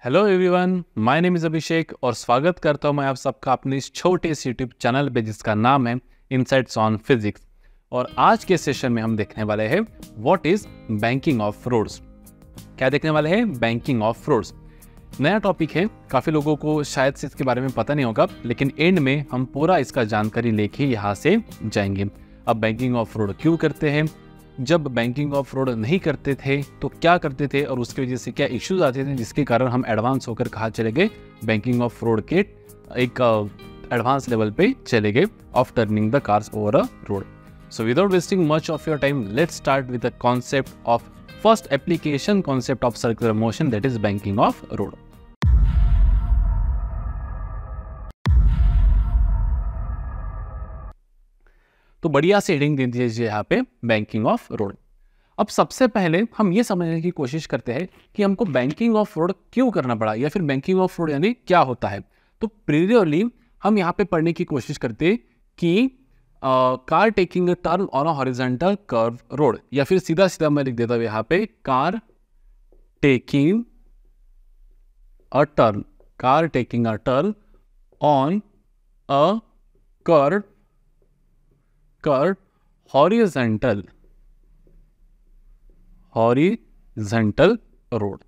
Hello everyone, my name is Abhishek और स्वागत करता हूं मैं आप सबका अपने इस छोटे से यूट्यूब चैनल पे जिसका नाम है इनसाइट्स ऑन फिजिक्स। और आज के सेशन में हम देखने वाले हैं what is banking of roads. क्या देखने वाले हैं? Banking of roads. नया टॉपिक है, काफ़ी लोगों को शायद से इसके बारे में पता नहीं होगा, लेकिन एंड में हम पूरा इसका जानकारी लेके यहाँ से जाएंगे। अब बैंकिंग ऑफ रोड क्यों करते हैं, जब बैंकिंग ऑफ रोड नहीं करते थे तो क्या करते थे और उसकी वजह से क्या इश्यूज आते थे जिसके कारण हम एडवांस होकर कहाँ चले गए, बैंकिंग ऑफ रोड के एक एडवांस लेवल पे चले गए of turning the cars over a road. So without wasting much of your time, let's start with the concept of first application concept of circular motion, that is banking of road. तो बढ़िया से heading दे दीजिए यहाँ पे banking of road. अब सबसे पहले हम ये समझने की कोशिश करते हैं कि हमको बैंकिंग ऑफ रोड क्यों करना पड़ा या फिर बैंकिंग ऑफ रोड यानी क्या होता है। तो प्रीवियसली हम यहाँ पे पढ़ने की कोशिश करते कि car taking a turn on a horizontal curve road, या फिर सीधा सीधा मैं लिख देता हूँ यहाँ पे car taking a turn on a curve horizontal road.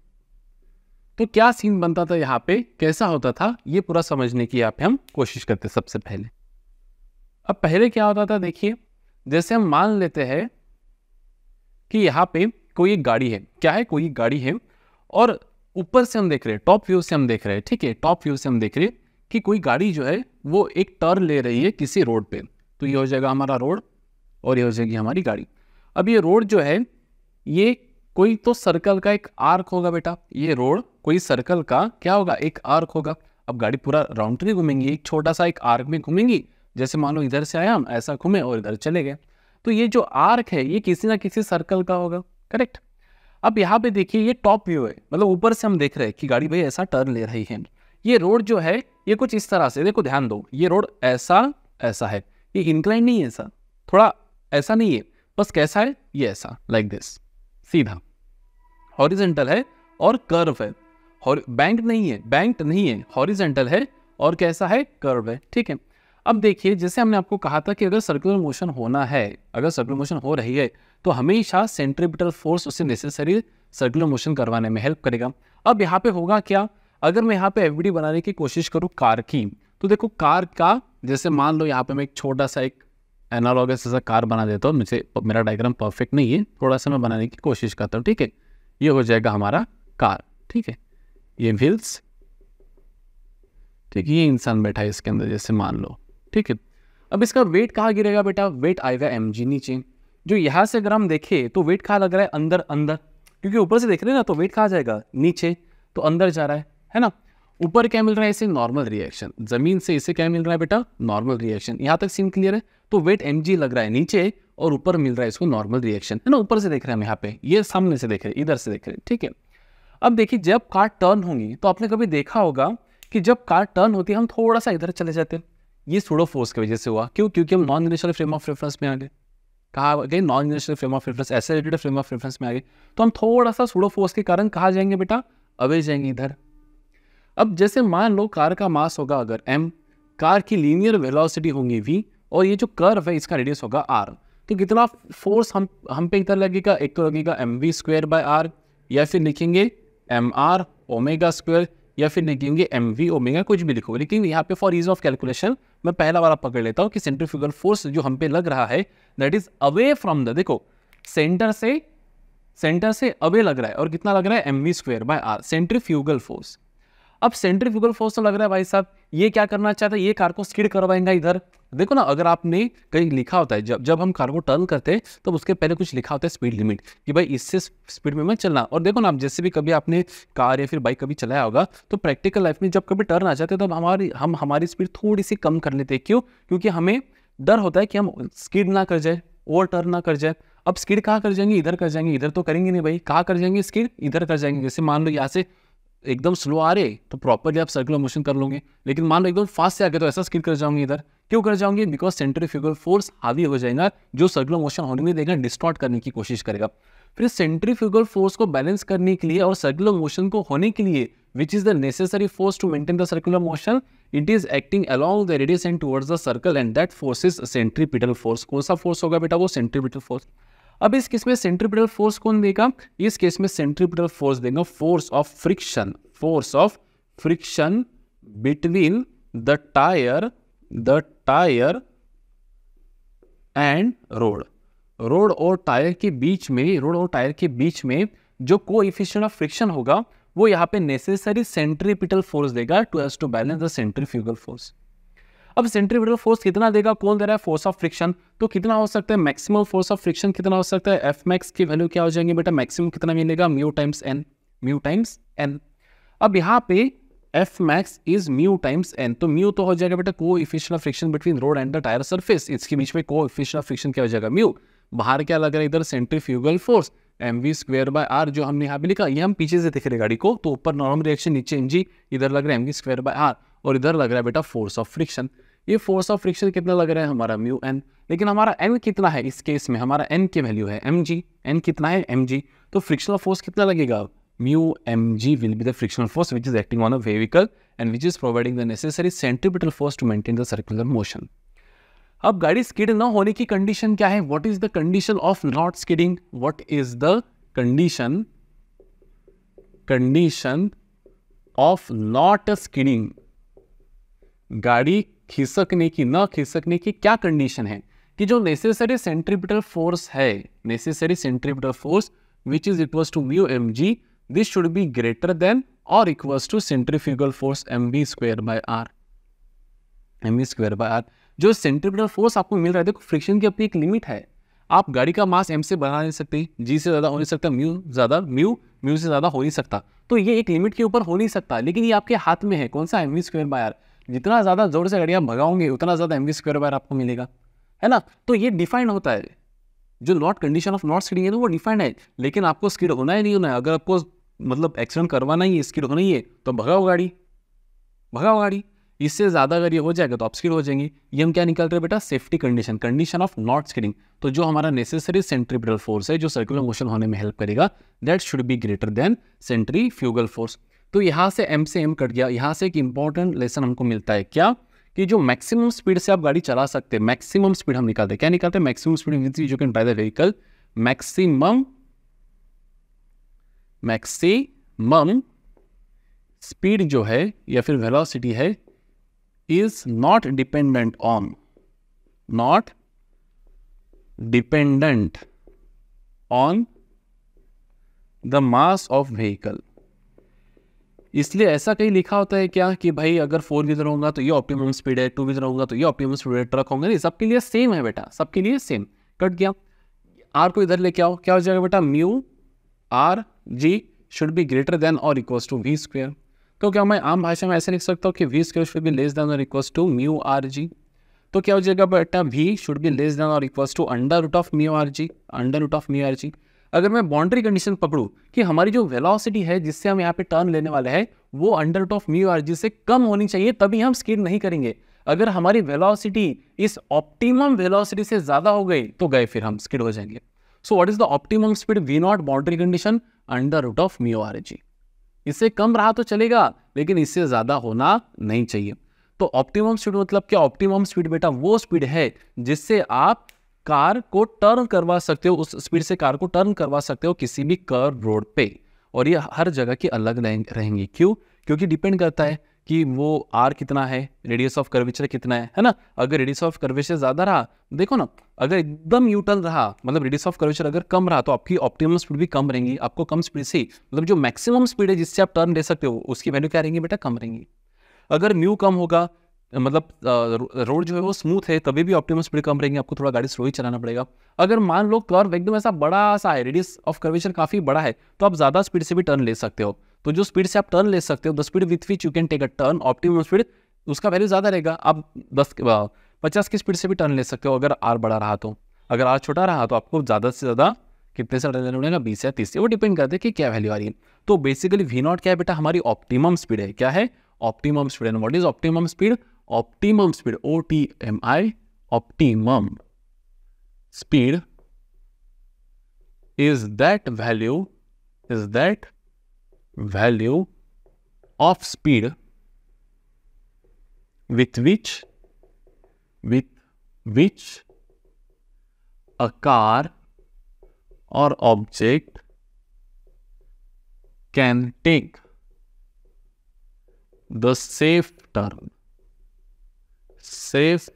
तो क्या सीन बनता था यहाँ पे, कैसा होता था, ये पूरा समझने की यहाँ पे हम कोशिश करते सबसे पहले। अब पहले क्या होता था देखिए, जैसे हम मान लेते हैं कि यहाँ पे कोई एक गाड़ी है, क्या है, कोई गाड़ी है और ऊपर से हम देख रहे हैं, टॉप व्यू से हम देख रहे हैं, ठीक है, टॉप व्यू से हम देख रहे हैं कि कोई गाड़ी जो है वो एक टर्न ले रही है किसी रोड पे। तो ये हो जाएगा हमारा रोड और ये हो जाएगी हमारी गाड़ी। अब ये रोड जो है ये कोई तो सर्कल का एक आर्क होगा बेटा, ये रोड कोई सर्कल का क्या होगा, एक आर्क होगा। अब गाड़ी पूरा राउंड ट्री घूमेंगी, एक छोटा सा एक आर्क में घूमेंगी। जैसे मान लो इधर से आया हम, ऐसा घूमे और इधर चले गए, तो ये जो आर्क है ये किसी ना किसी सर्कल का होगा, करेक्ट। अब यहाँ पे देखिए ये टॉप व्यू है, मतलब ऊपर से हम देख रहे हैं कि गाड़ी भाई ऐसा टर्न ले रही है। ये रोड जो है ये कुछ इस तरह से, देखो ध्यान दो, ये रोड ऐसा है, ये इंक्लाइन नहीं है, ऐसा थोड़ा ऐसा नहीं है, बस कैसा है, ये ऐसा लाइक दिस, सीधा हॉरिजॉन्टल है और कर्व है, और बैंक्ड नहीं है, हॉरिजॉन्टल है और कैसा है, कर्व है, ठीक है। अब देखिए जैसे हमने आपको कहा था कि अगर सर्कुलर मोशन होना है, अगर सर्कुलर मोशन हो रही है तो हमेशा सेंट्रीपिटल फोर्स उससे नेसेसरी सर्कुलर मोशन करवाने में हेल्प करेगा। अब यहाँ पे होगा क्या, अगर मैं यहाँ पे एफबीडी बनाने की कोशिश करूँ कार की, तो देखो कार का, जैसे मान लो यहाँ पे मैं एक छोटा सा एक एनालॉगस जैसा कार बना देता हूँ, मेरा डायग्राम परफेक्ट नहीं है, थोड़ा सा मैं बनाने की कोशिश करता हूँ, ठीक है। ये हो जाएगा हमारा कार, ठीक है, ये व्हील्स, ठीक है, ये इंसान बैठा है इसके अंदर जैसे मान लो, ठीक है। अब इसका वेट कहाँ गिरेगा बेटा, वेट आएगा mg नीचे। जो यहाँ से अगर हम देखें तो वेट कहाँ लग रहा है, अंदर, क्योंकि ऊपर से देख रहे हैं ना, तो वेट कहाँ जाएगा, नीचे, तो अंदर जा रहा है ना। ऊपर क्या मिल रहा है इसे, नॉर्मल रिएक्शन, जमीन से इसे क्या मिल रहा है बेटा, नॉर्मल रिएक्शन। यहाँ तक सीन क्लियर है। तो वेट mg लग रहा है नीचे और ऊपर मिल रहा है इसको नॉर्मल रिएक्शन, है ना। ऊपर से देख रहे हैं हम यहाँ पे, ये सामने से देख रहे हैं, इधर से देख रहे हैं, ठीक है। अब देखिए जब कार टर्न होंगी तो आपने कभी देखा होगा कि जब कार टर्न होती है हम थोड़ा सा इधर चले जाते हैं, ये सूडो फोर्स की वजह से हुआ। क्यों? क्योंकि हम non inertial frame of reference में आ गए। कहाँ गए, non inertial frame of reference, accelerated frame of reference में आ गए, तो हम थोड़ा सा सूडो फोर्स के कारण कहाँ जाएंगे बेटा, अवे जाएंगे इधर। अब जैसे मान लो कार का मास होगा अगर m, कार की लीनियर वेलोसिटी होंगी v, और ये जो कर्व है इसका रेडियस होगा r, तो कितना फोर्स हम पे इधर लगेगा, एक तो लगेगा mv²/r, या फिर लिखेंगे mr ओमेगा², या फिर लिखेंगे mv ओमेगा, कुछ भी लिखो। लेकिन यहाँ पे फॉर ईज ऑफ कैलकुलेशन मैं पहला वाला पकड़ लेता हूँ कि सेंट्रीफ्यूगल फोर्स जो हम पे लग रहा है that is away from the, देखो सेंटर से अवे लग रहा है, और कितना लग रहा है, mv²/r, सेंट्रीफ्यूगल फोर्स। अब सेंट्रीफ्यूगल फोर्स तो लग रहा है भाई साहब, ये क्या करना चाहता है, ये कार को स्किड करवाएगा इधर। देखो ना, अगर आपने कहीं लिखा होता है, जब हम कार को टर्न करते हैं तब उसके पहले कुछ लिखा होता है स्पीड लिमिट, कि भाई इससे स्पीड में मत चलना। और देखो ना, आप जैसे भी कभी आपने कार या फिर बाइक कभी चलाया होगा तो प्रैक्टिकल लाइफ में जब कभी टर्न आ जाते हैं तो हम हमारी स्पीड थोड़ी सी कम कर लेते हैं। क्यों? क्योंकि हमें डर होता है कि हम स्किड ना कर जाए, ओवर टर्न ना कर जाए। अब स्किड कहाँ कर जाएंगे, इधर कर जाएंगे, इधर तो करेंगे नहीं भाई, कहाँ कर जाएंगे स्किड, इधर कर जाएंगे। जैसे मान लो यहाँ से एकदम स्लो आ रहे तो प्रॉपरली आप सर्कुलर मोशन कर लोगे, लेकिन मान लो एकदम फास्ट से आ गए तो ऐसा स्किड कर जाओगे इधर। क्यों कर जाओगे? बिकॉज सेंट्रीफ्यूगल फोर्स हावी हो जाएगा, जो सर्कुलर मोशन होने में देगा, डिस्टॉर्ट करने की कोशिश करेगा। फिर सेंट्रीफ्यूगल फोर्स को बैलेंस करने के लिए और सर्कुलर मोशन को होने के लिए which is the necessary force to maintain the circular motion. It is acting along the radius and towards the circle, and that force is centripetal force. कौन सा फोर्स होगा बेटा? वो सेंट्रीपिटल फोर्स. अब इस केस में सेंट्रीपिटल फोर्स कौन देगा? इस केस में सेंट्रीपिटल फोर्स देगा force of friction between the tyre and road और टायर के बीच में जो कोएफिशिएंट ऑफ फ्रिक्शन होगा वो यहाँ पे नेसेसरी सेंट्रीपिटल फोर्स देगा to balance the centrifugal force. अब सेंट्रीपिटल फोर्स कितना देगा? कौन दे रहा है? Force of friction. तो कितना हो सकता है? मैक्सिमम फोर्स ऑफ फ्रिक्शन कितना हो सकता है? एफ मैक्स की वैल्यू क्या हो जाएंगे बेटा? मैक्सिमम कितना मिलेगा? Mu times N. अब यहाँ पे F max is mu times N. तो म्यू तो हो जाएगा बेटा coefficient of friction between road and the tyre surface. इसके बीच में कोएफिशिएंट ऑफ फ्रिक्शन क्या हो जाएगा? म्यू. बाहर क्या लग रहा है? इधर सेंट्रीफ्यूगल फोर्स mv²/r जो हमने यहाँ पे लिखा, ये हम पीछे से देख रहे गाड़ी को, तो ऊपर नॉर्मल रिएक्शन, नीचे mg, इधर लग रहा है mv²/r और इधर लग रहा है बेटा फोर्स ऑफ फ्रिक्शन. ये फोर्स ऑफ फ्रिक्शन कितना लग रहा है? हमारा म्यू एन. लेकिन हमारा n कितना है? इस केस में हमारा n की वैल्यू है mg. n कितना है? mg. तो फ्रिक्शनल फोर्स कितना लगेगा? Mu mg will be the frictional force which is acting on a vehicle and which is providing the necessary centripetal force to maintain the circular motion. अब गाड़ी skid न होने की कंडीशन क्या है? What is the condition of not skidding? What is the condition of not skidding? गाड़ी खिसकने की, न खिसकने की क्या कंडीशन है? कि जो नेसेसरी सेंट्रीपिटल फोर्स है, necessary centripetal force which is equals to mu mg, this should be greater than और equals to centrifugal force mv²/r. जो सेंट्रीपिटल फोर्स आपको मिल रहा है, देखो फ्रिक्शन की अपनी एक लिमिट है. आप गाड़ी का मास m से बढ़ा नहीं सकते, g से ज्यादा हो नहीं सकता, म्यू से ज्यादा हो नहीं सकता. तो ये एक लिमिट के ऊपर हो नहीं सकता, लेकिन ये आपके हाथ में है. कौन सा? mv²/r. जितना ज्यादा जोर से गाड़ियां भगाओगे उतना ज्यादा mv²/r आपको मिलेगा, है ना. तो ये डिफाइंड होता है. जो not condition of not skidding है वो डिफाइंड है, लेकिन आपको स्किड होना है नहीं होना है. अगर आपको मतलब एक्सीडेंट करवाना ही है, स्किड होना ही है, तो भगाओ गाड़ी. इससे ज्यादा अगर ये हो जाएगा तो आप स्किड हो जाएंगे. ये हम क्या निकाल रहे हैं बेटा? Safety condition of not skidding. तो जो हमारा नेसेसरी सेंट्रीपिटल फोर्स है जो सर्कुलर मोशन होने में हेल्प करेगा, that should be greater then centrifugal force. तो यहाँ से m से m कट गया. यहाँ से एक इंपॉर्टेंट लेसन हमको मिलता है क्या? कि जो मैक्सिमम स्पीड से आप गाड़ी चला सकते हैं, मैक्सिमम स्पीड हम निकालते हैं. क्या निकालते हैं? Maximum speed means you can drive the vehicle. Maximum speed जो है या फिर वेलोसिटी है is not dependent on the mass of vehicle. इसलिए ऐसा कहीं लिखा होता है क्या कि भाई अगर 4 व्हीलर होगा तो ये ऑप्टिमम स्पीड है, 2 व्हीलर होगा तो ये ऑप्टिमम स्पीड है, ट्रक होंगे नहीं, सबके लिए सेम है बेटा, सबके लिए सेम. कट गया. आर को इधर लेके आओ, क्या हो जाएगा बेटा? Mu R ji should be greater than और इक्वल्स टू v². तो क्या मैं आम भाषा में ऐसे लिख सकता हूँ कि v² should be less than और equals to mu R G. तो क्या हो जाएगा बेटा? v should be less than और equals to under root of mu R G. अगर मैं बाउंड्री कंडीशन पकड़ूँ कि हमारी जो वेलोसिटी है जिससे हम यहाँ पे टर्न लेने वाले हैं वो under root of mu R G से कम होनी चाहिए, तभी हम स्किड नहीं करेंगे. अगर हमारी वेलोसिटी इस ऑप्टिमम वेलोसिटी से ज्यादा हो गई तो गए, फिर हम स्किड हो जाएंगे. So what is the optimum speed? v0 boundary condition under root of mu R G. इससे कम रहा तो चलेगा, लेकिन इससे ज्यादा होना नहीं चाहिए. तो ऑप्टिमम स्पीड मतलब क्या? ऑप्टिमम स्पीड बेटा वो स्पीड है जिससे आप कार को टर्न करवा सकते हो, उस स्पीड से कार को टर्न करवा सकते हो किसी भी कर्व रोड पे. और ये हर जगह की अलग रहेंगी. क्यों? क्योंकि डिपेंड करता है कि वो आर कितना है, रेडियस ऑफ कर्वेचर कितना है ना. अगर रेडियस ऑफ कर्वेचर ज्यादा रहा, देखो ना, अगर एकदम न्यूट्रल रहा, मतलब रेडियस ऑफ कर्वेचर अगर कम रहा तो आपकी ऑप्टिमम स्पीड भी कम रहेंगी. आपको कम स्पीड से, मतलब जो मैक्सिमम स्पीड है जिससे आप टर्न ले सकते हो, उसकी वैल्यू क्या रहेंगी बेटा? कम रहेंगी. अगर म्यू कम होगा, मतलब रोड जो है वो स्मूथ है, तभी भी ऑप्टिमम स्पीड कम रहेंगे, आपको थोड़ा गाड़ी स्लो ही चलाना पड़ेगा. अगर मान लो कर्व एकदम ऐसा बड़ा सा है, रेडियस ऑफ कर्वेचर काफी बड़ा है, तो आप ज्यादा स्पीड से भी टर्न ले सकते हो. तो जो स्पीड से आप टर्न ले सकते हो, the speed with which you can take a turn, optimum speed, उसका वैल्यू ज्यादा रहेगा. आप 50 की स्पीड से भी टर्न ले सकते हो अगर आर बड़ा रहा तो. अगर आर छोटा रहा तो आपको ज्यादा से ज्यादा कितने से टर्न लेना पड़ेगा? 20 या 30 से. वो डिपेंड करते हैं कि क्या वैल्यू आ रही है. तो बेसिकली v0 क्या है बेटा? हमारी ऑप्टिमम स्पीड है. क्या है? Optimum speed. And what is optimum speed? Optimum speed, OTMI, optimum speed is that value of speed with which a car or object can take the safe turn safe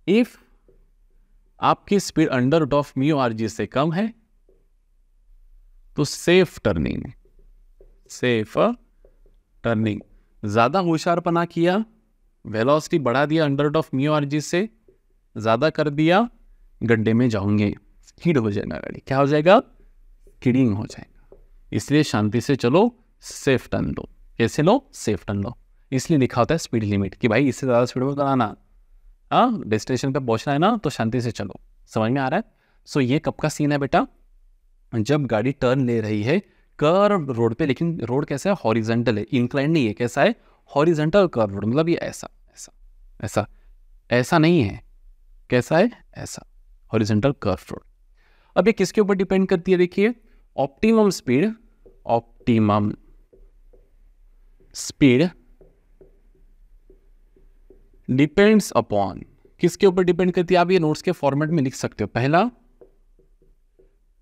if आपकी speed under root of mu R G से कम है तो safe turning ज्यादा होशियारपना किया, velocity बढ़ा दिया under root of mu R G से, ज्यादा कर दिया, गड्ढे में जाओगे, स्किड हो जाएगा गाड़ी। क्या हो जाएगा? स्किडिंग हो जाएगा। इसलिए शांति से चलो, सेफ टर्न लो। कैसे लो? सेफ टर्न लो। इसलिए लिखा होता है स्पीड लिमिट कि भाई इससे ज़्यादा स्पीड में कराना, हाँ डेस्टिनेशन पे पहुंचना है ना, तो शांति से चलो। समझ में आ रहा है? सो ये कब का सीन है बेटा? जब गाड़ी टर्न ले रही है कर्व रोड पे, लेकिन रोड कैसा है? हॉरिजेंटल है, इंक्लाइन नहीं है। कैसा है? हॉरिजेंटल कर्व रोड, मतलब ये ऐसा ऐसा ऐसा ऐसा नहीं है। कैसा है? ऐसा हॉरिजेंटल कर्व रोड। अब ये किसके ऊपर डिपेंड करती है? देखिए, ऑप्टिमम स्पीड डिपेंड्स अपॉन, किसके ऊपर डिपेंड करती है? आप ये नोट्स के फॉर्मेट में लिख सकते हो। पहला,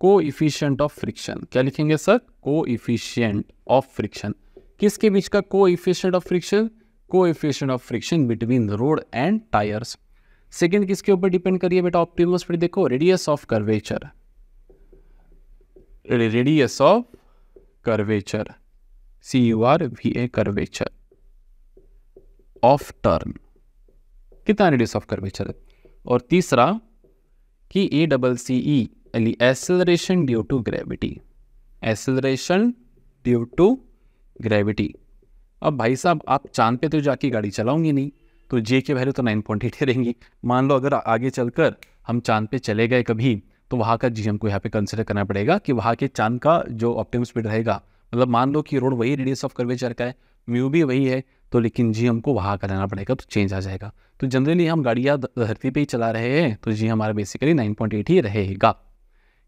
कोएफिशिएंट ऑफ फ्रिक्शन। क्या लिखेंगे सर? Coefficient of friction. किसके बीच का coefficient of friction? Coefficient of friction between road and tyres. Second किसके ऊपर डिपेंड करिए बेटा? Optimum speed. देखो, radius of curvature, CURVA curvature of turn, कितना रेडियस ऑफ कर्वेचर है। और तीसरा कि ACCE acceleration due to gravity. अब भाई साहब, आप चांद पे तो जाके गाड़ी चलाओगे नहीं, तो जे के वैल्यू तो 9.8 रहेंगी। मान लो अगर आगे चलकर हम चांद पे चले गए कभी, तो वहाँ का जी हमको यहाँ पे कंसिडर करना पड़ेगा कि वहाँ के चांद का जो ऑप्टिमम स्पीड रहेगा, मतलब मान लो कि रोड वही रेडियस ऑफ कर्वेचर का है, म्यू भी वही है, तो लेकिन जी हमको वहाँ का लेना पड़ेगा, तो चेंज आ जाएगा। तो जनरली हम गाड़ियाँ धरती पे ही चला रहे हैं, तो जी हमारा बेसिकली 9.8 ही रहेगा।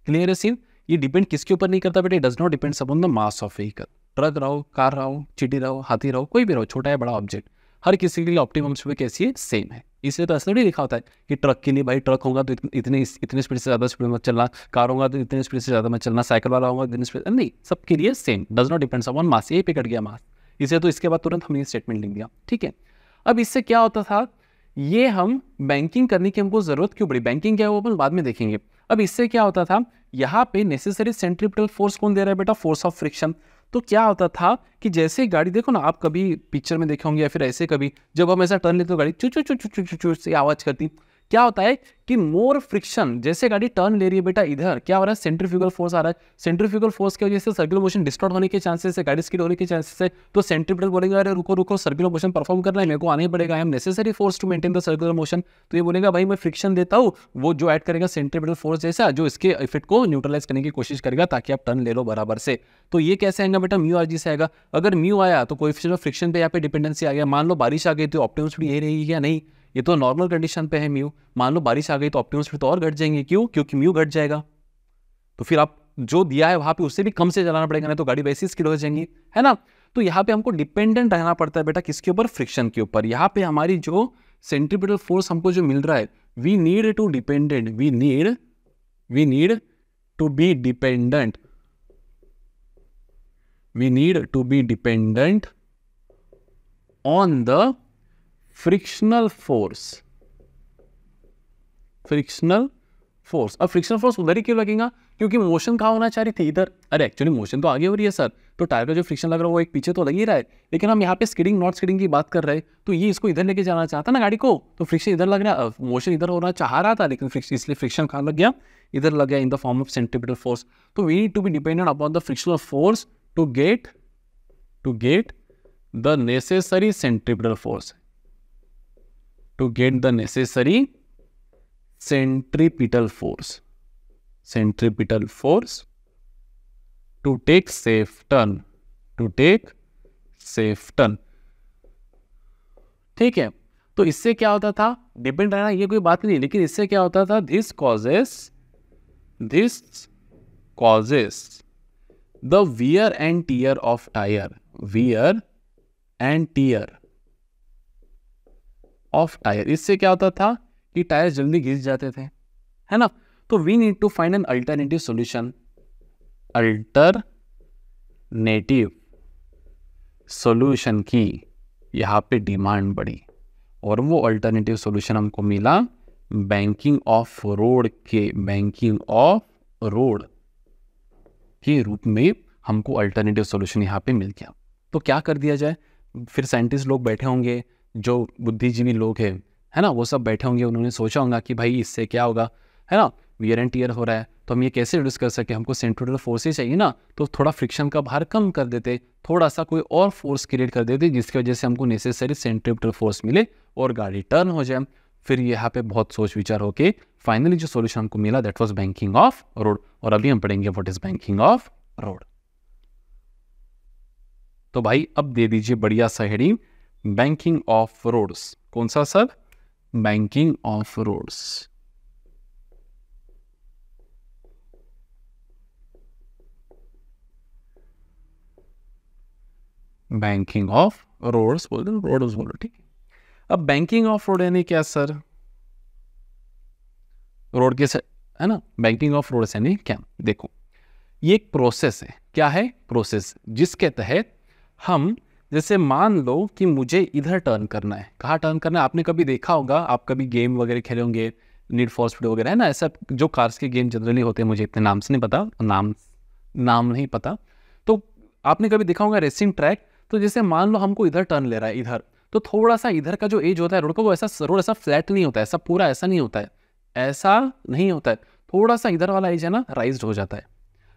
क्लियर है सीन? ये डिपेंड किसके ऊपर नहीं करता बेटे? Does not depends upon the mass of vehicle. Truck रहो, कार रहो, चींटी रहो, हाथी रहो, कोई भी रहो, छोटा है बड़ा ऑब्जेक्ट, हर किसी के लिए ऑप्टिमम स्पीड कैसी है? सेम है। इसलिए तो ऐसा नहीं लिखा होता है कि ट्रक के लिए भाई ट्रक होगा तो इतने स्पीड से ज़्यादा स्पीड मत चलना, कार होगा तो इतने स्पीड से ज़्यादा मत चलना, साइकिल वाला होगा इतनी स्पीड नहीं, सबके लिए same. Does not depends upon mass. यही पे कट गया मास, इसे तो इसके बाद तुरंत हमने स्टेटमेंट लिख दिया। ठीक है, अब इससे क्या होता था? ये हम बैंकिंग करने की हमको जरूरत क्यों पड़ी? बैंकिंग क्या है वो अपन बाद में देखेंगे। अब इससे क्या होता था? यहाँ पे नेसेसरी सेंट्रीपिटल फोर्स कौन दे रहा है बेटा? Force of friction. तो क्या होता था कि जैसे गाड़ी, देखो ना, आप कभी पिक्चर में देखे होंगे या फिर ऐसे कभी जब हम ऐसा टर्न लेते तो गाड़ी चू चू चू चू चू चू चू से आवाज करती। क्या होता है कि मोर फ्रिक्शन, जैसे गाड़ी टर्न ले रही है बेटा, इधर क्या हो रहा है? सेंट्रीफ्यूगल फोर्स आ रहा है। सेंट्रीफ्यूगल फोर्स की वजह से सर्कुलर मोशन डिस्टॉर्ट होने के चांसेस है, गाड़ी स्किड होने के चांसेस है। तो सेंट्रीपिटल बोलेगा अरे रुको रुको, सर्कुलर मोशन परफॉर्म करना है, मेरे को आना ही पड़ेगा, I am necessary force to maintain the circular motion. तो ये बोलेगा भाई मैं फ्रिक्शन देता हूँ, वो जो ऐड करेगा सेंट्रीपिटल फोर्स जैसा, जो इसके इफेक्ट को न्यूट्रलाइज करने की कोशिश करेगा ताकि आप टर्न ले लो बराबर से। तो ये कैसे आएगा बेटा? म्यू आर जी से आएगा। अगर म्यू आया तो कोएफिशिएंट ऑफ फ्रिक्शन पे यहाँ पे डिपेंडेंसी आ गया। मान लो बारिश आ गई तो ऑप्टिमम स्पीड यही रहेगी क्या? नहीं, ये तो नॉर्मल कंडीशन पे है म्यू। मान लो बारिश आ गई तो ऑप्टिमम स्पीड तो और घट जाएंगे। क्यों? क्योंकि म्यू घट जाएगा, तो फिर आप जो दिया है वहां पे उससे भी कम से चलाना पड़ेगा, नहीं तो गाड़ी वैसे स्किड हो जाएंगी, है ना। तो यहाँ पे हमको डिपेंडेंट रहना पड़ता है बेटा, किसके ऊपर? फ्रिक्शन के ऊपर। यहाँ पे हमारी जो सेंट्रीपिटल फोर्स हमको जो मिल रहा है, we need to be dependent on the frictional force. अब फ्रिक्शनल फोर्स उधर ही क्यों लगेगा? क्योंकि मोशन कहाँ होना चाह रही थी? इधर। अरे एक्चुअली मोशन तो आगे हो रही है सर, तो टायर का जो फ्रिक्शन लग रहा है वो एक पीछे तो लग ही रहा है, लेकिन हम यहाँ पे स्किडिंग नॉट स्किडिंग की बात कर रहे हैं, तो ये इसको इधर लेके जाना चाहता ना गाड़ी को, तो फ्रिक्शन इधर लग रहा, मोशन इधर होना चाह रहा था, लेकिन इसलिए फ्रिक्शन कहाँ लग गया? इधर लग गया, in the form of centripetal force. तो we need to be dependent upon the frictional force to get the necessary centripetal force, centripetal force to take safe turn, ठीक है। तो इससे क्या होता था? डिपेंड रहना ये कोई बात नहीं, लेकिन इससे क्या होता था? This causes the wear and tear of tire, wear and tear of tire। इससे क्या होता था कि टायर जल्दी घिस जाते थे, है ना। तो we need to find an alternative solution, alternative solution की यहाँ पे डिमांड बढ़ी और वो अल्टरनेटिव सॉल्यूशन हमको मिला बैंकिंग ऑफ रोड के, बैंकिंग ऑफ रोड के रूप में हमको अल्टरनेटिव सॉल्यूशन यहाँ पे मिल गया। तो क्या कर दिया जाए, फिर साइंटिस्ट लोग बैठे होंगे, जो बुद्धिजीवी लोग हैं, है ना, वो सब बैठे होंगे, उन्होंने सोचा होगा कि भाई इससे क्या होगा, है ना, वियर एंड टियर हो रहा है तो हम ये कैसे रिड्यूस कर सके, हमको सेंट्रिफ्यूगल फोर्स ही चाहिए ना, तो थोड़ा फ्रिक्शन का भार कम कर देते, थोड़ा सा कोई और फोर्स क्रिएट कर देते जिसकी वजह से हमको नेसेसरी सेंट्रिफ्यूगल फोर्स मिले और गाड़ी टर्न हो जाए। फिर यहाँ पे बहुत सोच विचार होके फाइनली जो सॉल्यूशन हमको मिला that was banking of road. और अभी हम पढ़ेंगे what is banking of road. तो भाई अब दे दीजिए बढ़िया सा हेडिंग, बैंकिंग ऑफ रोड्स। कौन सा sir? Banking of roads. Banking of roads बोल दो, रोड्स बोलो, ठीक है। अब बैंकिंग ऑफ रोड यानी क्या सर? रोड के है ना, बैंकिंग ऑफ रोड्स यानी क्या? देखो ये एक प्रोसेस है। क्या है? प्रोसेस, जिसके तहत हम, जैसे मान लो कि मुझे इधर टर्न करना है। कहाँ टर्न करना है? आपने कभी देखा होगा, आप कभी गेम वगैरह खेले होंगे, नीड फॉर स्पीड वगैरह, है ना, ऐसा जो कार्स के गेम जनरली होते हैं, मुझे इतने नाम से नहीं पता, नाम नहीं पता। तो आपने कभी देखा होगा रेसिंग ट्रैक। तो जैसे मान लो हमको इधर टर्न ले रहा है, इधर, तो थोड़ा सा इधर का जो एज होता है रोड का, वो ऐसा रोड ऐसा फ्लैट नहीं होता है, ऐसा पूरा ऐसा नहीं होता है, ऐसा नहीं होता है, थोड़ा सा इधर वाला एज है ना राइज्ड हो जाता है।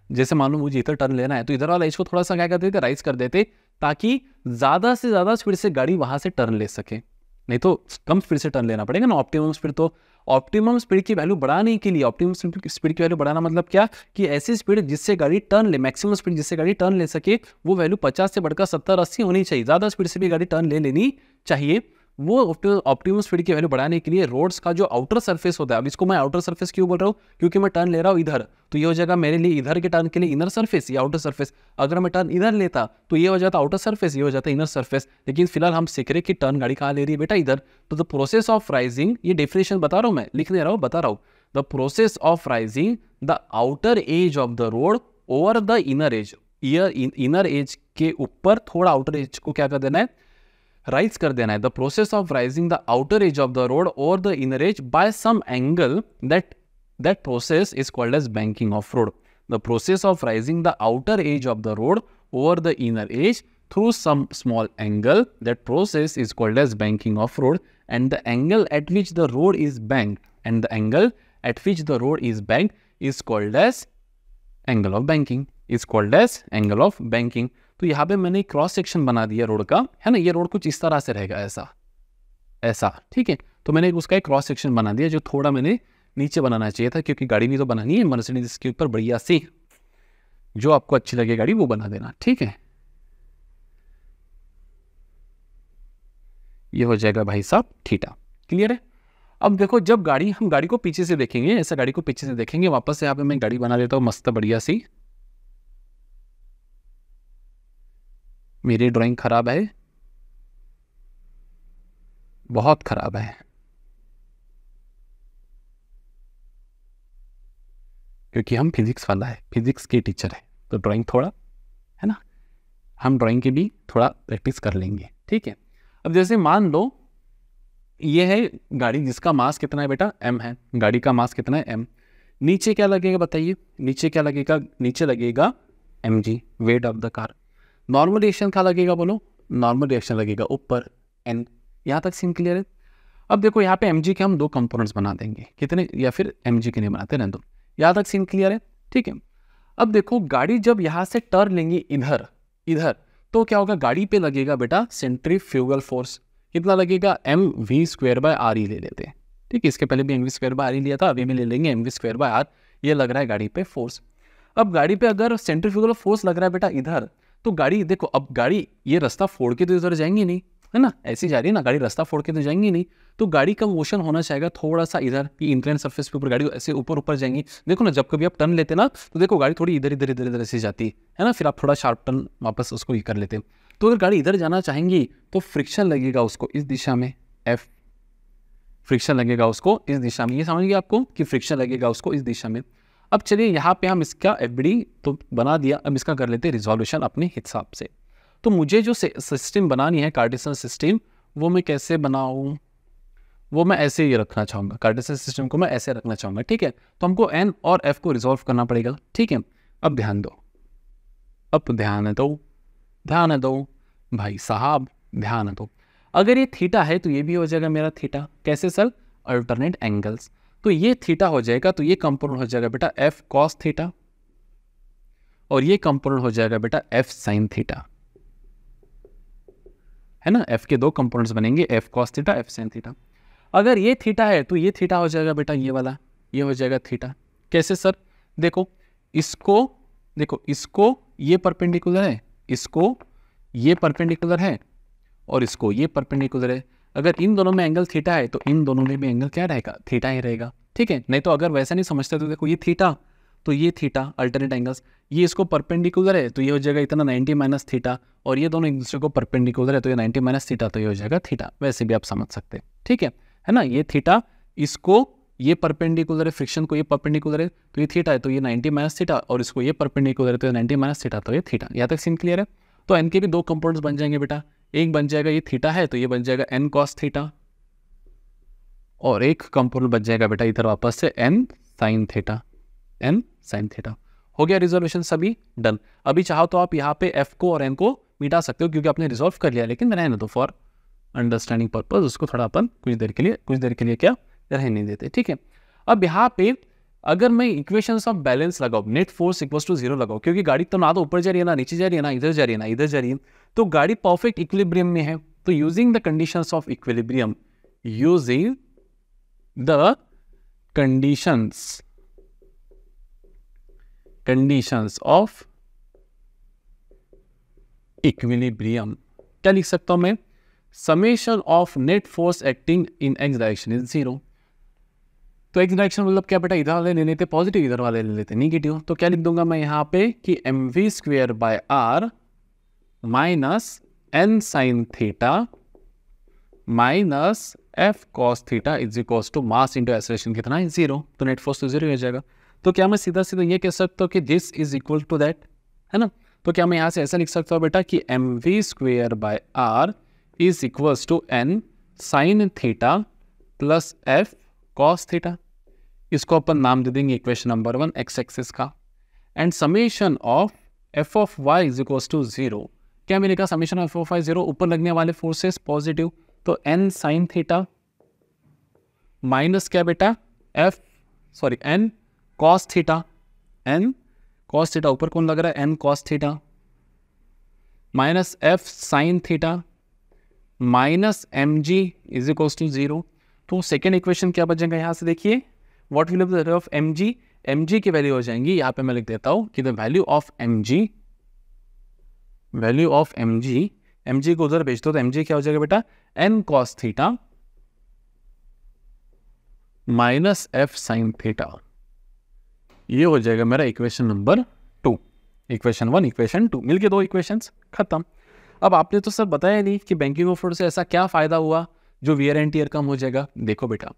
जैसे मान लो मुझे इधर टर्न लेना है तो इधर वाला एज को थोड़ा सा क्या कर देते, राइज कर देते, ताकि ज्यादा से ज्यादा स्पीड से गाड़ी वहां से टर्न ले सके। नहीं तो कम स्पीड से टर्न लेना पड़ेगा ना, ऑप्टिमम स्पीड। तो ऑप्टिमम स्पीड की वैल्यू बढ़ाने के लिए, ऑप्टिमम स्पीड की वैल्यू बढ़ाना मतलब क्या, कि ऐसी स्पीड जिससे गाड़ी टर्न ले, मैक्सिमम स्पीड जिससे गाड़ी टर्न ले सके, वो वैल्यू 50 से बढ़कर 70-80 होनी चाहिए। ज़्यादा स्पीड से भी गाड़ी टर्न ले लेनी चाहिए। वो ऑप्टिमम स्पीड की वैल्यू बढ़ाने के लिए रोड्स का जो आउटर सरफेस होता है, अब इसको मैं आउटर सरफेस क्यों बोल रहा हूँ, क्योंकि मैं टर्न ले रहा हूँ इधर, तो ये हो जाएगा मेरे लिए इधर के टर्न के लिए इनर सरफेस या आउटर सरफेस। अगर मैं टर्न इधर लेता तो ये हो जाता आउटर सरफेस, ये हो जाता इनर सरफेस। लेकिन फिलहाल हम सीख रहे कि टर्न गाड़ी कहाँ ले रही है बेटा, इधर। तो द प्रोसेस ऑफ राइजिंग, ये डेफिनेशन बता रहा हूँ मैं, लिख दे रहा हूँ, बता रहा हूँ। The process of raising the outer edge of the road over the inner as, inner as के ऊपर थोड़ा आउटर एज को क्या कर देना है, राइज कर देना है। The process of raising the outer edge of the road और the inner edge by some angle, that process is called as banking of road. The process of raising the outer edge of the road over the inner edge through some small angle, that process is called as banking of road. And the angle at which the road is banked, and the angle at which the road is banked is called as angle of banking, is called as angle of banking. तो यहाँ पे मैंने cross section बना दिया road का, है ना। ये रोड कुछ इस तरह से रहेगा, ऐसा ऐसा, ठीक है। तो मैंने उसका एक क्रॉस सेक्शन बना दिया, जो थोड़ा मैंने नीचे बनाना चाहिए था, क्योंकि गाड़ी भी तो बनानी है मर्सिडीज के ऊपर बढ़िया सी, जो आपको अच्छी लगे गाड़ी वो बना देना, ठीक है। ये हो जाएगा भाई साहब थीटा, क्लियर है। अब देखो, जब गाड़ी, हम गाड़ी को पीछे से देखेंगे, ऐसा गाड़ी को पीछे से देखेंगे, वापस से यहाँ पे मैं गाड़ी बना देता हूँ मस्त बढ़िया सी। मेरी ड्राइंग खराब है, बहुत खराब है, क्योंकि हम फिजिक्स वाला है, फिजिक्स के टीचर है, तो ड्राइंग थोड़ा, है ना, हम ड्राइंग की भी थोड़ा प्रैक्टिस कर लेंगे, ठीक है। अब जैसे मान लो ये है गाड़ी, जिसका मास कितना है बेटा, m है। गाड़ी का मास कितना है, m। नीचे क्या लगेगा बताइए, नीचे क्या लगेगा, नीचे लगेगा mg, weight of the car. Normal reaction क्या लगेगा बोलो, नॉर्मल रिएक्शन लगेगा ऊपर n। यहाँ तक सीन क्लियर है। अब देखो यहाँ पे mg के हम दो कंपोनेंट्स बना देंगे, कितने, या फिर mg के नहीं बनाते, रहने दो। यहाँ तक सीन क्लियर है, ठीक है। अब देखो गाड़ी जब यहाँ से टर्न लेंगे इधर, इधर, तो क्या होगा, गाड़ी पे लगेगा बेटा सेंट्रीफ्यूगल फोर्स। कितना लगेगा, mv²/r ही ले लेते हैं, ठीक है। इसके पहले भी mv²/r ही लिया था, अभी भी ले लेंगे mv²/r। ये लग रहा है गाड़ी पे फोर्स। अब गाड़ी पे अगर सेंट्रीफ्यूगल फोर्स लग रहा है बेटा इधर, तो गाड़ी देखो, अब गाड़ी ये रास्ता फोड़ के तो इधर जाएंगे नहीं, है ना, ऐसी जा रही है ना, गाड़ी रास्ता फोड़ के तो जाएंगी नहीं, तो गाड़ी का मोशन होना चाहिए थोड़ा सा इधर, कि इंक्लाइन सरफेस के ऊपर गाड़ी ऐसे ऊपर ऊपर जाएंगी। देखो ना, जब कभी आप टर्न लेते ना तो देखो गाड़ी थोड़ी इधर इधर इधर इधर ऐसे जाती है ना, फिर आप थोड़ा शार्प टर्न वापस उसको कर लेते हैं। तो अगर गाड़ी इधर जाना चाहेंगी तो फ्रिक्शन लगेगा उसको इस दिशा में, एफ फ्रिक्शन लगेगा उसको इस दिशा में। ये समझ गए आपको कि फ्रिक्शन लगेगा उसको इस दिशा में। अब चलिए यहाँ पे हम इसका एफबीडी तो बना दिया, अब इसका कर लेते हैं रिजोल्यूशन अपने हिसाब से। तो मुझे जो सिस्टम बनानी है कार्टेशियन सिस्टम, वो मैं कैसे बनाऊँ, वो मैं ऐसे ही रखना चाहूँगा, कार्टेशियन सिस्टम को मैं ऐसे रखना चाहूँगा, ठीक है। तो हमको एन और एफ को रिजोल्व करना पड़ेगा, ठीक है। अब ध्यान दो, अब ध्यान दो भाई साहब, ध्यान दो। अगर ये थीटा है तो ये भी हो जाएगा मेरा थीटा, कैसे सर, अल्टरनेट एंगल्स। तो ये थीटा हो जाएगा, तो ये कंपोनेंट हो जाएगा बेटा एफ कॉस थीटा, और ये कंपोनेंट हो जाएगा बेटा एफ साइन थीटा, है ना। एफ के दो कंपोनेंट्स बनेंगे, F cos theta, F sine theta. अगर ये थीटा है तो ये थीटा हो जाएगा बेटा ये वाला, ये हो जाएगा थीटा। कैसे सर, देखो इसको ये परपेंडिकुलर है, इसको ये परपेंडिकुलर है, और इसको ये परपेंडिकुलर है। अगर इन दोनों में एंगल थीटा है तो इन दोनों में भी एंगल क्या रहेगा, थीटा ही रहेगा, ठीक है। नहीं तो अगर वैसा नहीं समझते तो देखो ये थीटा, तो ये थीटा अल्टरनेट एंगल्स, ये इसको परपेंडिकुलर है तो ये हो जाएगा इतना 90 माइनस थीटा, और ये दोनों एक दूसरे को परपेंडिकुलर है तो ये 90 माइनस थीटा, तो ये हो जाएगा थीटा। वैसे भी आप समझ सकते हैं, ठीक है ना। ये थीटा, इसको ये परपेंडिकुलर है, फ्रिक्शन को ये परपेंडिकुलर है तो ये थीटा है, तो ये 90 माइनस थीटा, और इसको ये परपेंडिकुलर है तो ये 90 माइनस थीटा, तो ये थीटा। यहाँ तक सीन क्लियर है। तो एन के भी दो कंपोनेंट्स बन जाएंगे बेटा, एक बन जाएगा ये थीटा है तो ये बन जाएगा एन कॉस थीटा, और एक कंपोनेंट बन जाएगा बेटा इधर वापस से N sine theta, N sine theta. हो गया रिजोल्यूशन, सभी डन। अभी चाहो तो आप यहाँ पे एफ को और एन को मिटा सकते हो क्योंकि आपने रिजोल्व कर लिया, लेकिन रहने दो फॉर अंडरस्टैंडिंग पर्पज, उसको थोड़ा अपन कुछ देर के लिए क्या रहने देते, ठीक है। अब यहाँ पे अगर मैं इक्वेशंस ऑफ बैलेंस लगाऊं, नेट फोर्स इक्वल्स टू 0 लगाऊं, क्योंकि गाड़ी तो ना तो ऊपर जा रही है ना नीचे जा रही है, ना इधर जा रही है ना इधर जा रही है, तो गाड़ी परफेक्ट इक्विलिब्रियम में है। तो using the conditions of equilibrium, using the conditions of equilibrium, क्या लिख सकता हूं मैं, summation of net force acting in x direction is 0। तो एक्स डायरेक्शन मतलब क्या बेटा, इधर वाले ले लेते पॉजिटिव, इधर वाले ले लेते निगेटिव। तो क्या लिख दूंगा मैं यहाँ पे कि mv square by R minus N sine theta minus F cos theta is equals to mass into acceleration कितना है 0। तो नेट फोर्स तो 0 हो जाएगा। तो क्या मैं सीधा सीधा ये कह सकता हूँ कि this is equal to that, है ना। तो क्या मैं यहाँ से ऐसा लिख सकता हूँ बेटा कि mv square by R is equals to N sine theta plus F cos theta. इसको अपन नाम दे देंगे इक्वेशन नंबर 1 एक्स एक्सिस का। And summation of F of Y is equals to 0। क्या मिलेगा, summation of F of Y 0, ऊपर लगने वाले फोर्सेस पॉजिटिव, तो एन साइन थीटा माइनस क्या बेटा N cos theta, N cos theta ऊपर कौन लग रहा है N cos theta minus F sine theta minus M G is equals to 0। तो सेकेंड इक्वेशन क्या बचेगा यहाँ से, देखिए what will be the value of M G की वैल्यू हो जाएंगी, यहाँ पे मैं लिख देता हूँ कि the value of M G को उधर भेज दो, तो एम जी क्या हो जाएगा बेटा N cos theta minus F sine theta. ये हो जाएगा मेरा इक्वेशन नंबर 2। इक्वेशन 1 इक्वेशन 2 मिलके दो इक्वेशंस खत्म। अब आपने तो सर बताया नहीं कि बैंकिंग ऑफ फ्लूइड से ऐसा क्या फायदा हुआ जो वियर एंड टियर कम हो जाएगा। देखो बेटा,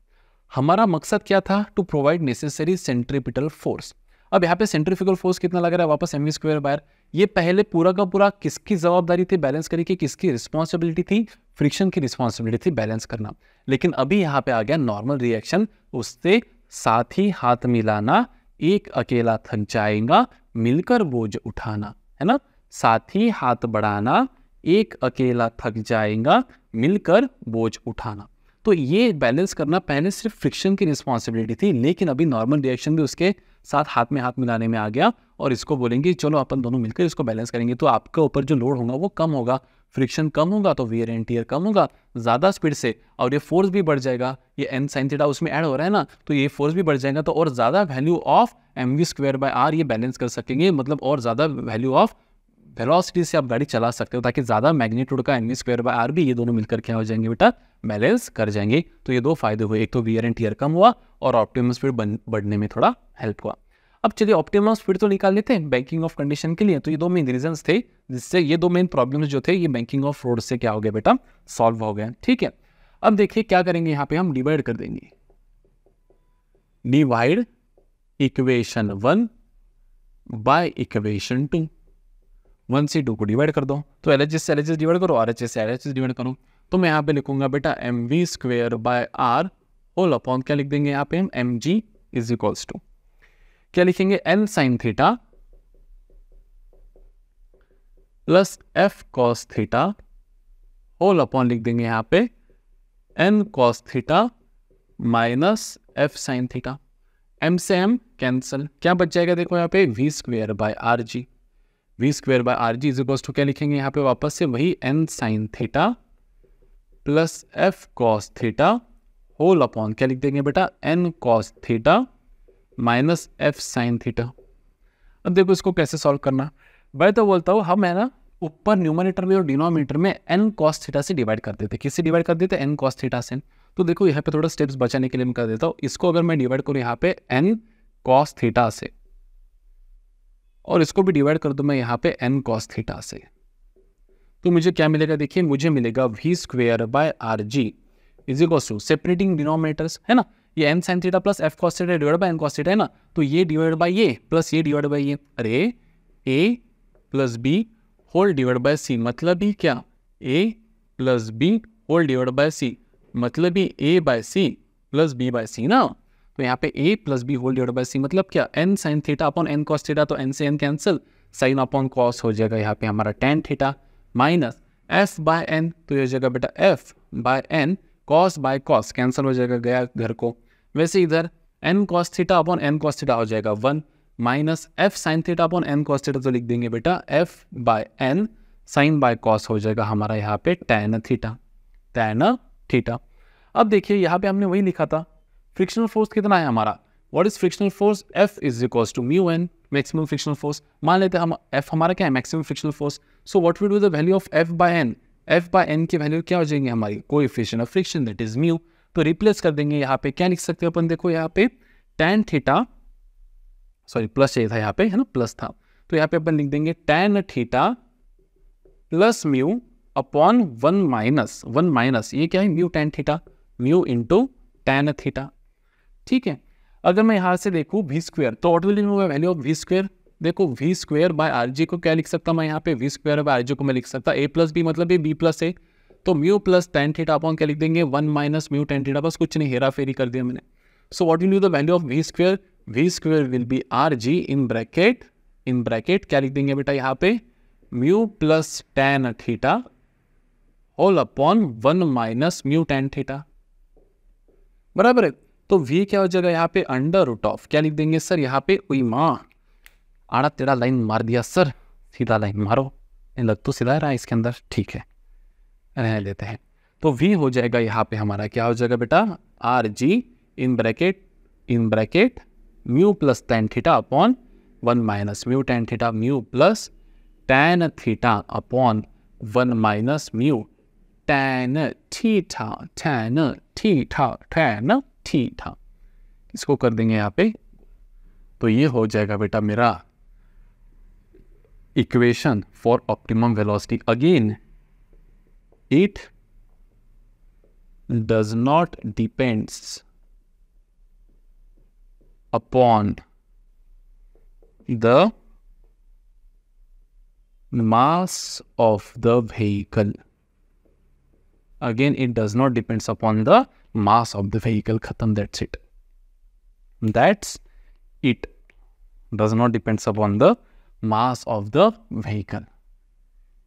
हमारा मकसद क्या था, to provide necessary centripetal force. अब यहाँ पे सेंट्रीफ्यूगल फोर्स कितना लग रहा है वापस mv स्क्वायर बाय, ये पहले पूरा का पूरा किसकी जवाबदारी थी बैलेंस करने की, किसकी रिस्पॉन्सिबिलिटी थी, फ्रिक्शन की रिस्पॉन्सिबिलिटी थी बैलेंस करना। लेकिन अभी यहाँ पे आ गया नॉर्मल रिएक्शन, उससे साथ ही हाथ मिलाना, एक अकेला थक जाएगा मिलकर बोझ उठाना, है ना। साथ ही हाथ बढ़ाना, एक अकेला थक जाएगा मिलकर बोझ उठाना। तो ये बैलेंस करना पहले सिर्फ फ्रिक्शन की रिस्पॉन्सिबिलिटी थी, लेकिन अभी नॉर्मल रिएक्शन भी उसके साथ हाथ में हाथ मिलाने में आ गया, और इसको बोलेंगे चलो अपन दोनों मिलकर इसको बैलेंस करेंगे। तो आपके ऊपर जो लोड होगा वो कम होगा, फ्रिक्शन कम होगा तो वियर एंड टियर कम होगा ज़्यादा स्पीड से, और ये फोर्स भी बढ़ जाएगा, ये एन साइन थीटा उसमें ऐड हो रहा है ना, तो ये फोर्स भी बढ़ जाएगा, तो और ज़्यादा value of mv square by R ये बैलेंस कर सकेंगे, मतलब और ज़्यादा वैल्यू ऑफ वेलोसिटी से आप गाड़ी चला सकते हो, ताकि ज़्यादा मैग्नीट्यूड का M V square by R बी ये दोनों मिलकर क्या हो जाएंगे बेटा, बैलेंस कर जाएंगे। तो ये दो फायदे हुए, एक तो वियर एंड टियर कम हुआ और ऑप्टिमम स्पीड बढ़ने में थोड़ा हेल्प हुआ। अब चलिए ऑप्टिमम स्पीड तो निकाल लेते हैं बैंकिंग ऑफ कंडीशन के लिए। तो ये दो मेन रीजंस थे जिससे ये दो मेन प्रॉब्लम्स जो थे ये बैंकिंग ऑफ रोड से क्या हो गया बेटा, सॉल्व हो गया। ठीक है, अब देखिए क्या करेंगे, यहाँ पे हम डिवाइड कर देंगे, डिवाइड इक्वेशन 1 बाय इक्वेशन 2। 1 से 2 को डिवाइड कर दो, तो LHS से LHS डिवाइड करो, RHS से RHS डिवाइड करो। तो मैं यहाँ पे लिखूंगा बेटा M V square by R whole upon क्या लिख देंगे यहाँ पे हम, M G is equals to क्या लिखेंगे, N sine theta plus F cos theta whole upon लिख देंगे यहाँ पे N cos theta minus F sine theta. M से एम कैंसल, क्या बच जाएगा देखो यहाँ पे, V square by R G, V square by R G is equals to क्या लिखेंगे यहाँ पे वापस से वही N sine theta plus F cos theta whole upon क्या लिख देंगे बेटा, N cos theta minus F sine theta. अब देखो इसको कैसे सॉल्व करना, मैं तो बोलता हूँ हम है ना ऊपर न्यूमरेटर में और डिनोमिनेटर में एन कॉस थीटा से डिवाइड कर देते, किससे डिवाइड कर देते, एन कॉस थीटा से। तो देखो यहाँ पे थोड़ा स्टेप्स बचाने के लिए मैं कर देता हूँ, इसको अगर मैं डिवाइड करूँ यहाँ पे एन कॉस थीटा से और इसको भी डिवाइड कर दूँ मैं यहाँ पे एन कॉस थीटा से, तो मुझे क्या मिलेगा, देखिए मुझे मिलेगा V square by R G is equals to separating denominators है ना, ये N sine theta plus F cos theta divide by N cos theta है ना, तो ये डिवाइड बाय ये प्लस ये डिवाइड बाय ये, अरे A plus B whole divide by C, मतलब ही क्या, A plus B whole divide by C, मतलब भी A by C plus B by C ना। तो यहाँ पे A plus B whole divide by C मतलब क्या, N sine theta upon N cos theta, तो एन से N cancel, sine upon cos हो जाएगा यहाँ पे हमारा tan theta minus F by N, तो ये हो जाएगा बेटा F by N, cos by cos cancel हो जाएगा, गया घर को। वैसे इधर N cos theta upon N cos theta हो जाएगा 1 minus F sine theta upon N cos theta, तो लिख देंगे बेटा F by N sine by cos हो जाएगा हमारा यहाँ पे टैन थीटा, टैन थीटा। अब देखिए यहाँ पे हमने वही लिखा था, फ्रिक्शनल फोर्स कितना है हमारा, what is frictional force, F is equals to mu N, maximum frictional force. मान लेते हैं हम एफ हमारा क्या है, maximum frictional force. So what will be the value of F by N, F by N की वैल्यू क्या हो जाएंगे हमारी, coefficient of friction that is mu. तो रिप्लेस कर देंगे यहाँ पे, क्या लिख सकते हैं अपन, देखो यहाँ पे टैन थीटा, सॉरी प्लस चाहिए था यहाँ पे है ना, प्लस था, तो यहाँ पे अपन लिख देंगे tan theta plus mu upon 1 minus ये क्या है, mu tan theta, mu into tan theta. ठीक है, अगर मैं यहाँ से देखूँ वी स्क्वेयर, तो what will be value of V square, देखो V square by R G को क्या लिख सकता हूँ मैं यहाँ पे, V square by R G को मैं लिख सकता ए प्लस बी मतलब ये बी प्लस ए, तो mu plus tan theta upon क्या लिख देंगे 1 माइनस म्यू टैन थीटा, बस कुछ नहीं, हेरा फेरी कर दिया मैंने। So what will be the value of V square will be R G in bracket क्या लिख देंगे बेटा यहाँ पे, mu plus tan theta whole upon 1 minus mu tan theta, बराबर है। तो v क्या हो जाएगा यहाँ पे, अंडर रूट ऑफ क्या लिख देंगे सर यहाँ पे, उई माँ आड़ा टेढ़ा लाइन मार दिया सर, सीधा लाइन मारो, लग तो सीधा रहा है इसके अंदर, ठीक है रहने देते हैं। तो v हो जाएगा यहाँ पे हमारा क्या हो जाएगा बेटा, are G in bracket mu plus tan theta upon 1 minus mu tan theta, mu plus tan theta upon 1 minus mu tan theta, इसको कर देंगे यहाँ पे, तो ये हो जाएगा बेटा मेरा equation for optimum velocity. Again it does not depends upon the mass of the vehicle. Again, it does not depends upon the mass of the vehicle. Khatam, that's it. That's it. Does not depends upon the mass of the vehicle.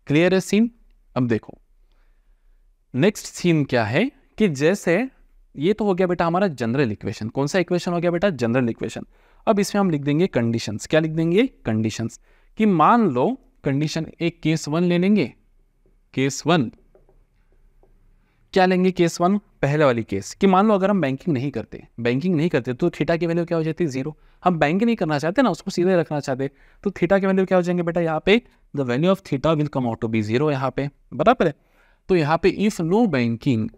Clear है scene? अब देखो next scene क्या है कि जैसे ये तो हो गया बेटा हमारा जनरल इक्वेशन, कौन सा इक्वेशन हो गया बेटा, जनरल इक्वेशन। अब इसमें हम लिख देंगे कंडीशंस, क्या लिख देंगे, कंडीशंस, कि मान लो कंडीशन एक केस 1 ले लेंगे, केस 1 क्या लेंगे, केस 1 पहले वाली केस कि मान लो अगर हम बैंकिंग नहीं करते तो थीटा की वैल्यू क्या हो जाती है 0। हम बैंक नहीं करना चाहते ना, उसको सीधे रखना चाहते, तो थीटा की वैल्यू क्या हो जाएंगे बेटा यहाँ पे the value of theta will come out to be 0 यहाँ पे, बराबर है। तो यहाँ पे इफ नो बैंकिंग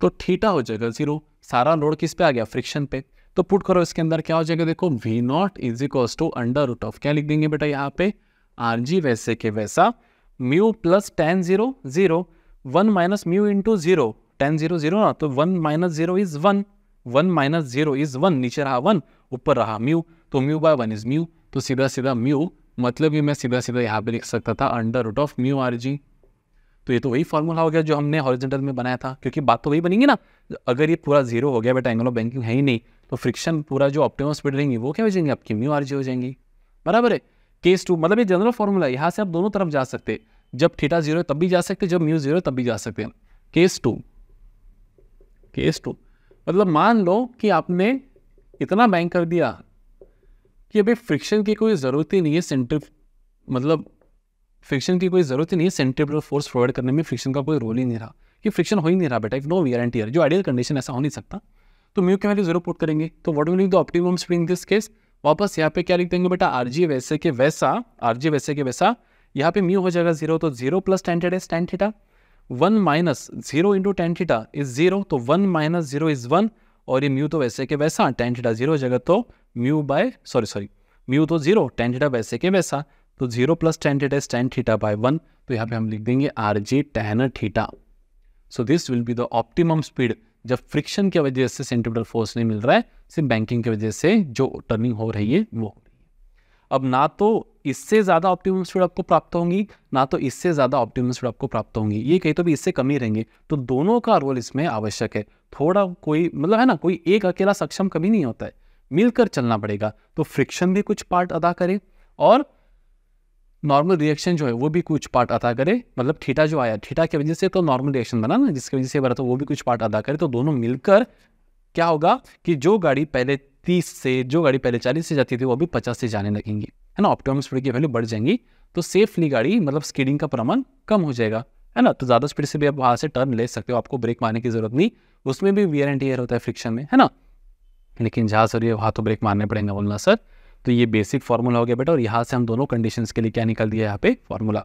तो थीटा हो जाएगा 0। सारा लोड किस पे आ गया, फ्रिक्शन पे। तो पुट करो इसके अंदर, क्या हो जाएगा देखो, V not is equals to under root of, क्या लिख देंगे बेटा यहाँ पे, RG वैसे के वैसा, mu plus tan 0 0, 1 minus mu into 0, tan 0 0 ना, तो 1 माइनस 0 इज 1, 1 माइनस 0 इज 1, नीचे रहा 1, ऊपर रहा म्यू, तो म्यू बाय 1 इज म्यू, तो सीधा सीधा म्यू, मतलब ये मैं सीधा सीधा यहाँ पे लिख सकता था under root of mu RG। तो ये तो वही फॉर्मूला हो गया जो हमने हॉरिजॉन्टल में बनाया था, क्योंकि बात तो वही बनेगी ना। अगर ये पूरा 0 हो गया बेटा, एंगल ऑफ बैंकिंग है ही नहीं, तो फ्रिक्शन पूरा जो ऑप्टिमम स्पीड रहेंगी वो क्या हो जाएंगी, आपकी म्यू RG हो जाएंगी, बराबर है। केस 2 मतलब ये जनरल फॉर्मूला, यहाँ से आप दोनों तरफ जा सकते, जब थीटा 0 है तब भी जा सकते, जब म्यू 0 है तब भी जा सकते हैं। केस 2 मतलब मान लो कि आपने इतना बैंक कर दिया कि अभी फ्रिक्शन की कोई ज़रूरत ही नहीं है, फ्रिक्शन की कोई ज़रूरत ही नहीं है, सेंट्रीफ्यूगल फोर्स प्रोवाइड करने में फ्रिक्शन का कोई रोल ही नहीं रहा, कि फ्रिक्शन हो ही नहीं रहा बेटा, if no wear and tear, जो आइडियल कंडीशन ऐसा हो नहीं सकता। तो म्यू की वैल्यू 0 पुट करेंगे, तो what will be the optimum speed in this case, वापस यहाँ पे क्या लिख देंगे बेटा, RG वैसे के वैसा, यहाँ पे म्यू हो जाएगा 0, तो 0 plus tan theta is tan theta, 1 minus 0 into tan theta is 0, तो 1 माइनस 0 इज 1, और ये म्यू तो वैसे के वैसा, tan थीटा 0 हो जाएगा, तो म्यू तो 0, tan थीटा वैसे के वैसा, तो 0 plus tan theta is tan theta by 1, तो यहाँ पे हम लिख देंगे RG tan theta. So this will be the optimum speed जब फ्रिक्शन की वजह से सेंट्रीफ्यूगल फोर्स नहीं मिल रहा है, सिर्फ बैंकिंग की वजह से जो टर्निंग हो रही है वो हो रही है। अब ना तो इससे ज़्यादा ऑप्टिमम स्पीड आपको प्राप्त होंगी, ना तो इससे ज़्यादा ऑप्टिमम स्पीड आपको प्राप्त होंगी, ये कहीं तो भी इससे कम ही रहेंगे, तो दोनों का रोल इसमें आवश्यक है। थोड़ा कोई मतलब है ना, कोई एक अकेला सक्षम कभी नहीं होता है, मिलकर चलना पड़ेगा। तो फ्रिक्शन भी कुछ पार्ट अदा करे और नॉर्मल रिएक्शन जो है वो भी कुछ पार्ट अदा करे, मतलब थीटा जो आया, थीटा की वजह से तो नॉर्मल रिएक्शन बना ना, जिसकी वजह से बना, तो वो भी कुछ पार्ट अदा करे। तो दोनों मिलकर क्या होगा कि जो गाड़ी पहले 30 से, जो गाड़ी पहले 40 से जाती थी, वो अभी 50 से जाने लगेंगी, है ना, ऑप्टिमम स्पीड की वैल्यू बढ़ जाएंगी, तो सेफली गाड़ी मतलब स्कीडिंग का प्रमाण कम हो जाएगा, है ना। तो ज़्यादा स्पीड से भी आप वहाँ से टर्न ले सकते हो, आपको ब्रेक मारने की जरूरत नहीं, उसमें भी वियर एंड टियर होता है फ्रिक्शन में, है ना, लेकिन जहाँ सर ये वहाँ तो ब्रेक मारने पड़ेंगे बोलना सर। तो ये बेसिक फार्मूला हो गया बेटा, और यहाँ से हम दोनों कंडीशंस के लिए क्या निकल दिया यहाँ पे फार्मूला।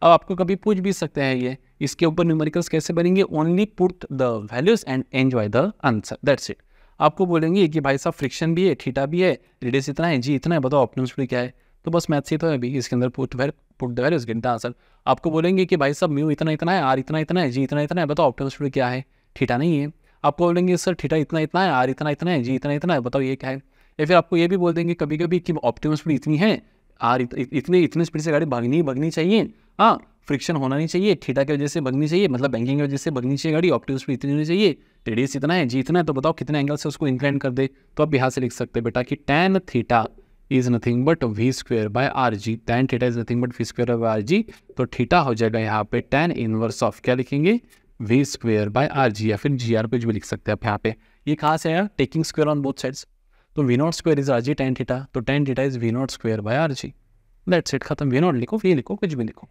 अब आपको कभी पूछ भी सकते हैं ये, इसके ऊपर न्यूमेरिकल्स कैसे बनेंगे, only put the values and enjoy the answer, that's it. आपको बोलेंगे कि भाई साहब फ्रिक्शन भी है, थीटा भी है, रेडियस इतना है, जी इतना है, बताओ ऑप्टिमम स्पीड क्या है, तो बस मैथ से तो है अभी, इसके अंदर put the values get the answer. आपको बोलेंगे कि भाई साहब म्यू इतना इतना है, आर इतना इतना है, जी इतना इतना है, बताओ ऑप्टिमम स्पीड क्या है, थीटा नहीं है। आपको बोलेंगे सर थीटा इतना इतना है, आर इतना इतना है, जी इतना इतना है, बताओ ये क्या है। या फिर आपको ये भी बोल देंगे कभी कभी कि ऑप्टिमम स्पीड इतनी है, आर इतने स्पीड से गाड़ी भागनी चाहिए, हाँ फ्रिक्शन होना नहीं चाहिए, थीटा की वजह से भागनी चाहिए, मतलब बैंकिंग की वजह से भागनी चाहिए गाड़ी, ऑप्टिमम स्पीड इतनी होनी चाहिए, रेडियस इतना है, जी इतना है, तो बताओ कितने एंगल से उसको इंक्लाइन कर दे। तो आप यहाँ से लिख सकते हैं बेटा कि tan theta is nothing but v square by RG, tan theta is nothing but v square by RG, तो थीटा हो जाएगा यहाँ पे tan इनवर्स ऑफ, क्या लिखेंगे, v स्क्वायर बाय RG, या फिर GR पे जो भी लिख सकते हैं आप यहाँ पे। ये कहाँ से आया, taking square on both sides, तो v not square is RG tan theta, तो tan theta is v not square by RG, that's it, खत्म। v नॉट लिखो, v लिखो, कुछ भी लिखो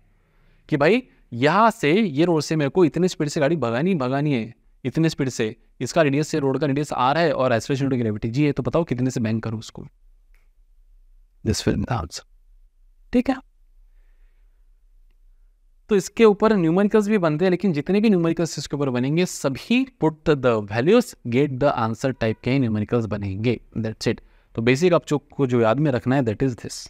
कि भाई यहाँ से ये रोड से मेरे को इतनी स्पीड से गाड़ी भगानी है, इतने स्पीड से, इसका रेडियस से रोड का रेडियस R है और एक्सेलरेशन टू ग्रेविटी G है, तो बताओ कितने से बैंक करूँ उसको, this will be the answer, ठीक है। तो इसके ऊपर न्यूमेरिकल्स भी बनते हैं, लेकिन जितने भी न्यूमेरिकल्स इसके ऊपर बनेंगे सभी put the values get the answer type के न्यूमेरिकल्स बनेंगे, दैट्स इट। तो बेसिक आपको जो याद में रखना है दैट इज दिस,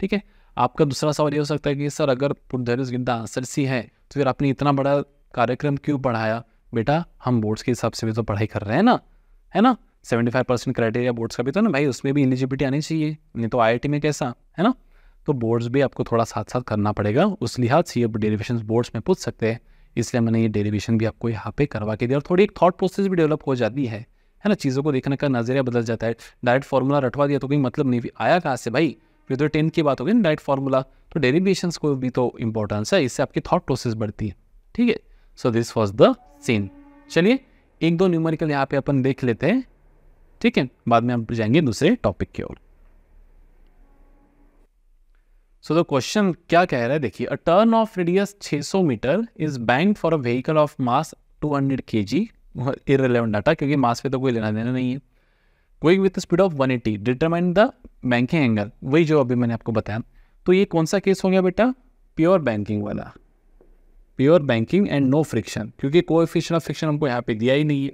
ठीक है। आपका दूसरा सवाल ये हो सकता है कि सर अगर put the values get the answer सी है तो फिर आपने इतना बड़ा कार्यक्रम क्यों पढ़ाया। बेटा हम बोर्ड्स के हिसाब से भी तो पढ़ाई कर रहे हैं ना, है ना, 75% क्राइटेरिया बोर्ड्स का भी तो ना भाई, उसमें भी एलिजिबिलिटी आनी चाहिए, नहीं तो IIT में कैसा, है ना। तो बोर्ड्स भी आपको थोड़ा साथ साथ करना पड़ेगा, उस लिहाज से ये डेरिवेशन बोर्ड्स में पूछ सकते हैं, इसलिए मैंने ये डेरिवेशन भी आपको यहाँ पे करवा के दिया, और थोड़ी एक थॉट प्रोसेस भी डेवलप हो जाती है ना, चीज़ों को देखने का नजरिया बदल जाता है। डायरेक्ट फार्मूला रटवा दिया तो कोई मतलब नहीं, आया कहाँ से भाई, फिर तो 10 की बात होगी ना डायरेक्ट फार्मूला, तो डेरिवेशंस को भी तो इंपॉर्टेंस है, इससे आपकी थॉट प्रोसेस बढ़ती है, ठीक है। So this was the scene. चलिए एक दो न्यूमेरिकल यहाँ पे अपन देख लेते हैं, ठीक है, बाद में हम जाएंगे दूसरे टॉपिक की ओर। सो द क्वेश्चन क्या कह रहा है, देखिए, a turn of radius 600 metre is banked for a vehicle of mass 200 kg, irrelevant data क्योंकि मास पे तो कोई लेना देना नहीं है। Going with speed of 180 determine the banking angle, वही जो अभी मैंने आपको बताया। तो ये कौन सा केस हो गया बेटा, प्योर बैंकिंग वाला, pure banking and no friction, क्योंकि कोएफिशिएंट ऑफ फ्रिक्शन हमको यहाँ पे दिया ही नहीं है,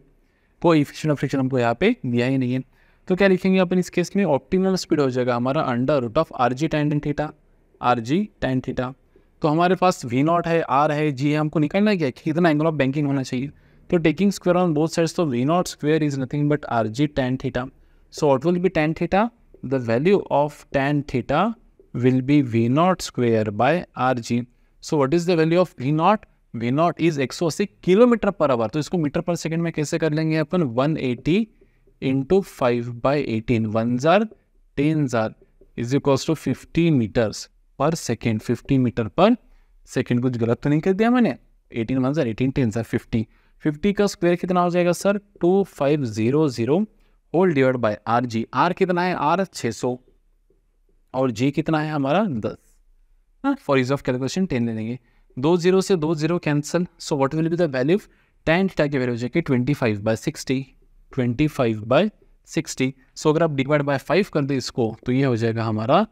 कोएफिशिएंट ऑफ फ्रिक्शन हमको यहाँ पे दिया ही नहीं है। तो क्या लिखेंगे अपन इस केस में, ऑप्टिमल स्पीड हो जाएगा हमारा under root of R G tan theta, R G tan theta. तो हमारे पास वी नॉट है, आर है, जी है, हमको निकालना है क्या कि कितना एंगल ऑफ बैंकिंग होना चाहिए। तो taking square on both sides, तो V naught square is nothing but R G tan theta. So what will be tan theta, the value of tan theta will be V naught square by RG. So what is the value of V naught? V naught is 180 kilometre per hour. तो इसको metre per second में कैसे कर लेंगे अपन, 180 into 5/18, 1 जार 10 जार is equals to 50 metres per second, 50 metre per second. कुछ गलत तो नहीं कर दिया मैंने, 18 1 जार 18 10 जार 50, 50 का स्क्वायर कितना हो जाएगा sir, 2500 whole divide by R G. R कितना है, आर 600 और जी कितना है हमारा 10। हाँ, फॉर इज ऑफ कैलकुलेशन 10 ले लेंगे, 2 0 से 2 0 cancel. So what will be the value, tan theta की वैल्यू हो जाएगी 25/60, 25/60। सो अगर आप डिवाइड बाय 5 कर दे इसको, तो ये हो जाएगा हमारा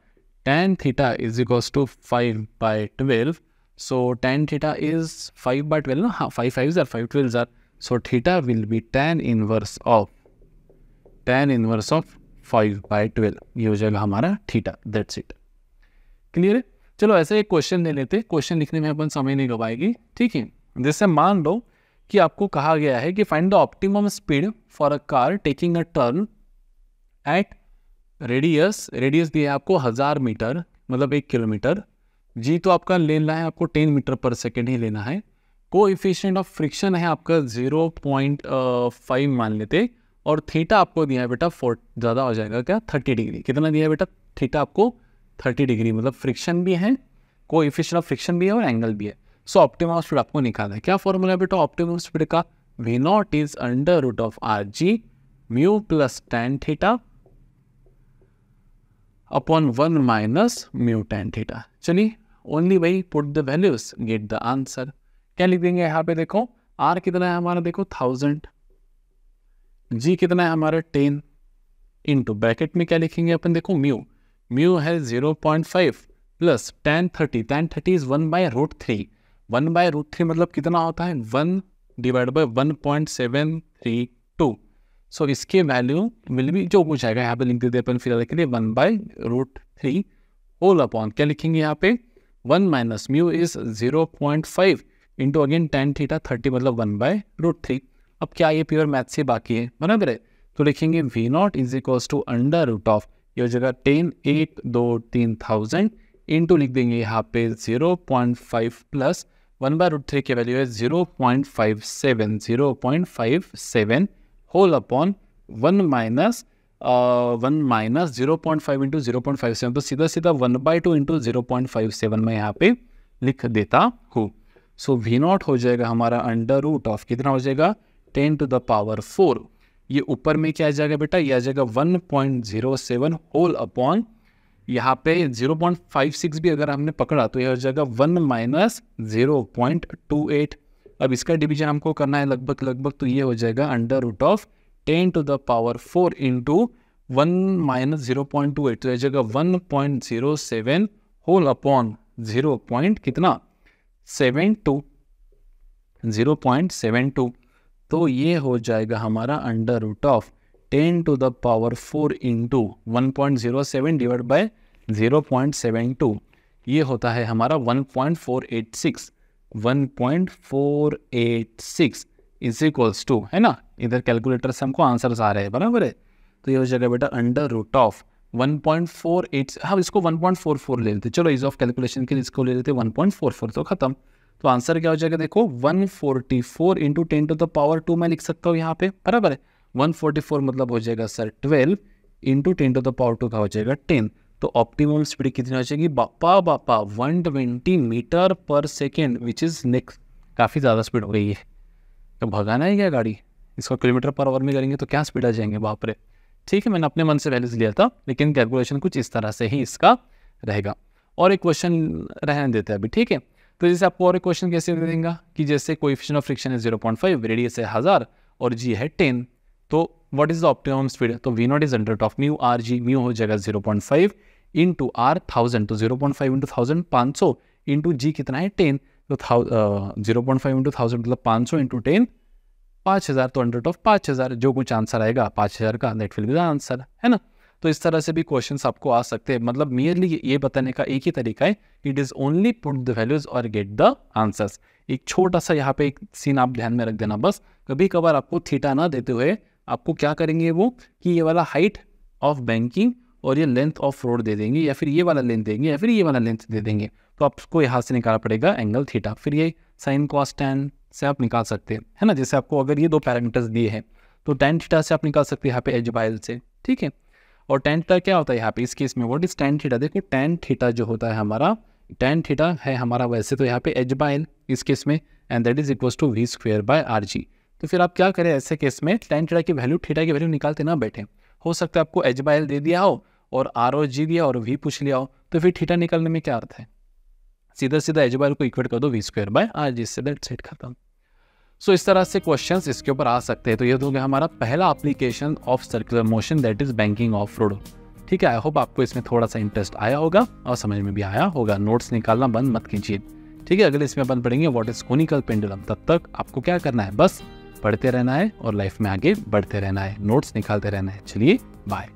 tan theta is equals to 5/12। So tan theta is 5/12 ना, हाँ 5 5 जार 5 12 जार। So theta will be tan inverse of 5/12, ये हो जाएगा हमारा थीटा, दैट्स इट। क्लियर है। चलो ऐसे एक क्वेश्चन ले लेते, क्वेश्चन लिखने में अपन समय नहीं गवाएगी, ठीक है। जैसे मान लो कि आपको कहा गया है कि find the optimum speed for a car taking a turn eight radius दिया है आपको 1000 मीटर, मतलब 1 किलोमीटर। जी तो आपका लेना है आपको 10 मीटर पर सेकेंड ही लेना है। कोएफिशिएंट ऑफ फ्रिक्शन है आपका 0.5 मान लेते, और थीटा आपको दिया है बेटा 4 ज़्यादा हो जाएगा क्या, 30 डिग्री। कितना दिया है बेटा, थीटा आपको 30 डिग्री, मतलब फ्रिक्शन भी है, कोएफिशिएंट ऑफ फ्रिक्शन भी है और एंगल भी है। सो ऑप्टिमम स्पीड आपको निकालना है। क्या फॉर्मूला है बेटा ऑप्टिमम स्पीड का, V naught is under root of R G mu plus tan theta upon 1 minus mu tan theta. चलिए ओनली वही put the values, get the answer. क्या लिख देंगे यहाँ पे, देखो आर कितना है हमारा, देखो 1000, जी कितना है हमारा 10, इंटू ब्रैकेट में क्या लिखेंगे अपन, देखो म्यू है 0.5 प्लस tan 30 इज 1/√3, 1/√3 मतलब कितना होता है, 1 डिवाइड बाय 1.732। सो इसके वैल्यू विल भी जो कुछ आएगा यहाँ पे लिख देते अपन फिलहाल के लिए 1/√3 होल अपॉन क्या लिखेंगे यहाँ पे, 1 minus mu is 0.5 into again tan theta 30 मतलब 1/√3। अब क्या ये प्योर मैथ से बाकी है, बराबर है। तो लिखेंगे V naught is equals to under root of, ये हो जाएगा 10 1 2 3000 इंटू लिख देंगे यहाँ पे 0.5 प्लस 1/√3 की वैल्यू है 0.57 होल अपॉन 1 माइनस 0.5 इंटू 0.57, तो सीधा सीधा 1/2 इंटू 0.57 में यहाँ पे लिख देता हूँ। सो वी नॉट हो जाएगा हमारा अंडर रूट ऑफ कितना हो जाएगा 10 to the power 4। ये ऊपर में क्या आ जाएगा बेटा, ये आ जाएगा 1.07 होल अपॉन यहाँ पे 0.56 भी अगर हमने पकड़ा तो ये हो जाएगा 1 माइनस 0.28। अब इसका डिवीजन हमको करना है लगभग, तो ये हो जाएगा under root of 10 to the power 4 into 1 minus 0.28, तो ये जाएगा 1.07 होल अपॉन 0.72, तो ये हो जाएगा हमारा under root of 10 to the power 4 into 1.07 divide by 0.72, ये होता है हमारा 1.486 इज इक्वल्स टू, है ना, इधर कैलकुलेटर से हमको आंसर्स आ रहे हैं, बराबर है। तो ये हो जाएगा बेटा अंडर रूट ऑफ 1.48, हम इसको 1.44 ले लेते, चलो इज ऑफ कैलकुलेशन के लिए इसको ले लेते 1.44, तो खत्म। तो आंसर क्या हो जाएगा, देखो 144 इंटू 10 to the power 2 मैं लिख सकता हूँ यहाँ पे, बराबर है। 144 मतलब हो जाएगा sir 12 into 10 to the power 2 का हो जाएगा 10। तो ऑप्टिमम स्पीड कितनी हो जाएगी, बापा 120 metre per second, which is next, काफ़ी ज़्यादा स्पीड हो गई है। तो भगाना है क्या गाड़ी, इसको किलोमीटर पर आवर में करेंगे तो क्या स्पीड आ जाएंगे, बाप रे। ठीक है, मैंने अपने मन से वैल्यूज लिया था, लेकिन कैलकुलेशन कुछ इस तरह से ही इसका रहेगा। और एक क्वेश्चन रहने देते हैं अभी, ठीक है। तो जैसे आपको और एक क्वेश्चन कैसे दे देंगे कि जैसे कोएफिशिएंट ऑफ फ्रिक्शन है 0.5, रेडियस है 1000 और जी है 10, तो what is the optimum speed, तो V naught is under root of mu R G, mu हो जाएगा 0.5 इंटू आर 1000, तो 0.5 इंटू 1000 500 इंटू जी कितना है 10, तो 0.5 इंटू 1000 मतलब 500 इंटू 10 5000, तो अंडर रूट ऑफ 5000 जो कुछ आंसर आएगा 5000 का, that will be the answer, है ना। तो इस तरह से भी क्वेश्चंस आपको आ सकते हैं, मतलब मियरली ये बताने का एक ही तरीका है, it is only put the values और गेट द आंसर्स। एक छोटा सा यहाँ पे एक सीन आप ध्यान में रख देना, बस कभी कभार आपको थीटा ना देते हुए आपको क्या करेंगे वो कि ये वाला हाइट ऑफ बैंकिंग और ये लेंथ ऑफ रोड दे देंगे, या फिर ये वाला लेंथ देंगे, या फिर ये वाला लेंथ दे देंगे, तो आपको यहाँ से निकालना पड़ेगा एंगल थीटा, फिर ये साइन कॉस टैन से आप निकाल सकते हैं, है ना। जैसे आपको अगर ये दो पैरामीटर्स दिए हैं तो टैन थीटा से आप निकाल सकते हैं यहाँ पे एज बाय एल से, ठीक है। और टैन थीटा क्या होता है यहाँ पे इस केस में, व्हाट इज टैन थीटा, देखो टैन थीटा जो होता है हमारा, टैन थीटा है हमारा वैसे तो यहाँ पे एच बाय एल इस केस में, and that is equals to V square by R G. तो फिर आप क्या करें ऐसे केस में, टैन थीटा की वैल्यू थीटा की वैल्यू निकालते ना बैठे, हो सकता है आपको एच बाय एल दे दिया हो और आर और जी दिया और वी पूछ लिया हो, तो फिर थीटा निकालने में क्या अर्थ है, सीधा सीधा एच बाय एल को इक्वेट कर दो V square by R G से, दैट्स इट, खत्म। सो इस तरह से क्वेश्चंस इसके ऊपर आ सकते हैं। तो ये हो गया हमारा पहला application of circular motion, that is banking of road, ठीक है। आई होप आपको इसमें थोड़ा सा इंटरेस्ट आया होगा और समझ में भी आया होगा। नोट्स निकालना बंद मत कीजिए, ठीक है। अगले इसमें अपन पढ़ेंगे व्हाट इज कोनिकल पेंडुलम, तब तक आपको क्या करना है, बस पढ़ते रहना है और लाइफ में आगे बढ़ते रहना है, नोट्स निकालते रहना है। चलिए बाय।